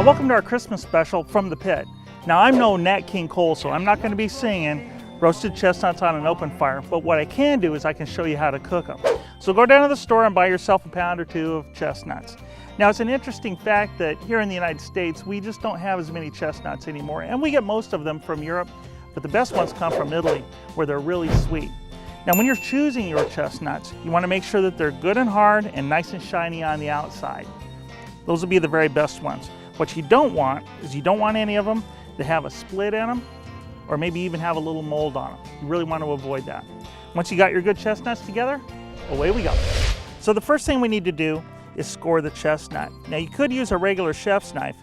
Now welcome to our Christmas special from the pit. Now I'm no Nat King Cole, so I'm not going to be singing roasted chestnuts on an open fire, but what I can do is I can show you how to cook them. So go down to the store and buy yourself a pound or two of chestnuts. Now it's an interesting fact that here in the United States we just don't have as many chestnuts anymore, and we get most of them from Europe, but the best ones come from Italy where they're really sweet. Now when you're choosing your chestnuts, you want to make sure that they're good and hard and nice and shiny on the outside. Those will be the very best ones. What you don't want is you don't want any of them to have a split in them or maybe even have a little mold on them. You really want to avoid that. Once you got your good chestnuts together, away we go. So the first thing we need to do is score the chestnut. Now you could use a regular chef's knife,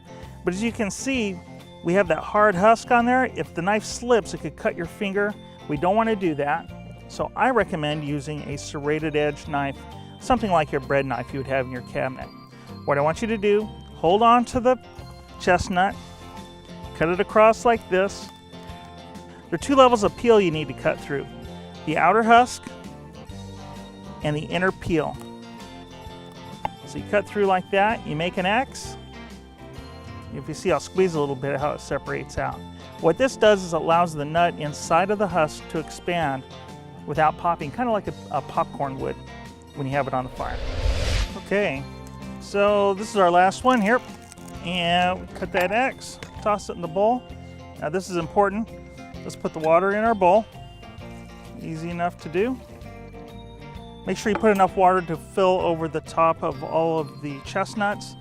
but as you can see, we have that hard husk on there. If the knife slips, it could cut your finger. We don't want to do that. So I recommend using a serrated edge knife, something like your bread knife you would have in your cabinet. What I want you to do, hold on to the chestnut, cut it across like this. There are two levels of peel you need to cut through. The outer husk and the inner peel. So you cut through like that, you make an X. If you see, I'll squeeze a little bit how it separates out. What this does is it allows the nut inside of the husk to expand without popping, kind of like a popcorn would when you have it on the fire. Okay, so this is our last one here. And cut that X, toss it in the bowl. Now this is important. Let's put the water in our bowl. Easy enough to do. Make sure you put enough water to fill over the top of all of the chestnuts.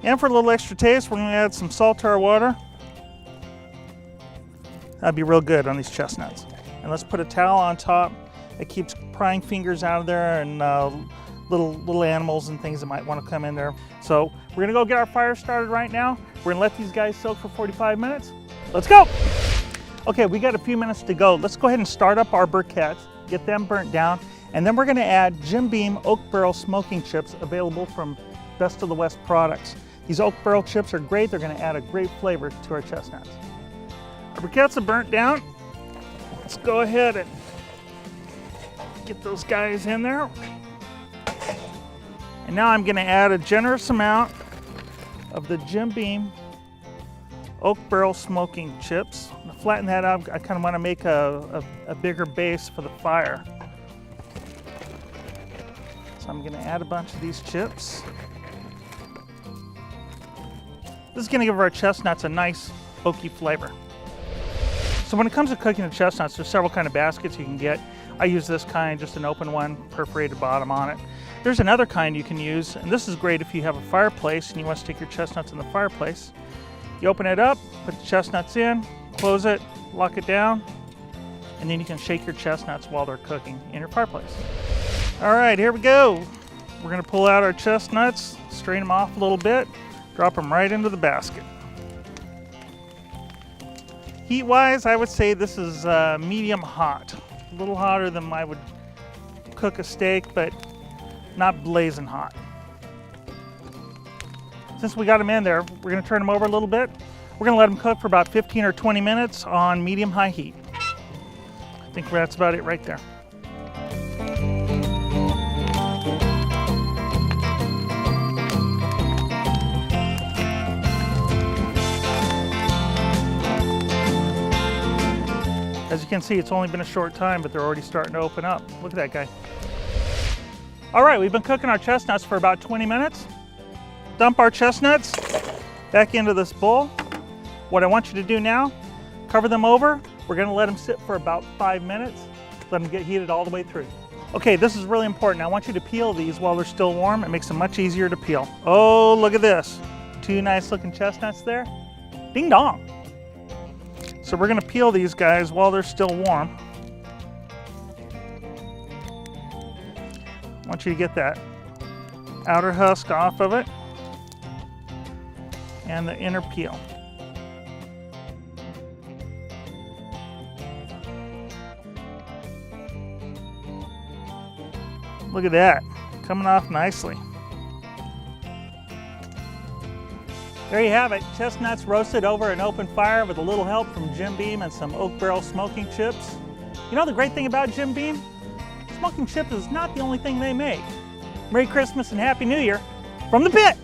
And for a little extra taste, we're going to add some salt to our water. That'd be real good on these chestnuts. And let's put a towel on top. It keeps prying fingers out of there and little animals and things that might want to come in there. So we're going to go get our fire started right now. We're going to let these guys soak for 45 minutes. Let's go! Okay, we got a few minutes to go. Let's go ahead and start up our briquettes, get them burnt down, and then we're going to add Jim Beam Oak Barrel smoking chips available from Best of the West products. These oak barrel chips are great. They're going to add a great flavor to our chestnuts. Our briquettes are burnt down. Let's go ahead and get those guys in there. And now I'm going to add a generous amount of the Jim Beam Oak Barrel smoking chips. I'm going to flatten that out. I kind of want to make a bigger base for the fire. So I'm going to add a bunch of these chips. This is going to give our chestnuts a nice oaky flavor. So when it comes to cooking the chestnuts, there's several kind of baskets you can get. I use this kind, just an open one, perforated bottom on it. There's another kind you can use, and this is great if you have a fireplace and you want to stick your chestnuts in the fireplace. You open it up, put the chestnuts in, close it, lock it down, and then you can shake your chestnuts while they're cooking in your fireplace. All right, here we go. We're going to pull out our chestnuts, strain them off a little bit, drop them right into the basket. Heat-wise, I would say this is medium hot. A little hotter than I would cook a steak, but not blazing hot. Since we got them in there, we're going to turn them over a little bit. We're going to let them cook for about 15 or 20 minutes on medium-high heat. I think that's about it right there. As you can see, it's only been a short time, but they're already starting to open up. Look at that guy. All right, we've been cooking our chestnuts for about 20 minutes. Dump our chestnuts back into this bowl. What I want you to do now, cover them over. We're gonna let them sit for about 5 minutes. Let them get heated all the way through. Okay, this is really important. I want you to peel these while they're still warm. It makes them much easier to peel. Oh, look at this. Two nice looking chestnuts there. Ding dong. So we're gonna peel these guys while they're still warm. I want you to get that outer husk off of it and the inner peel. Look at that, coming off nicely. There you have it, chestnuts roasted over an open fire with a little help from Jim Beam and some oak barrel smoking chips. You know the great thing about Jim Beam? Smoking chips is not the only thing they make. Merry Christmas and Happy New Year from the pit!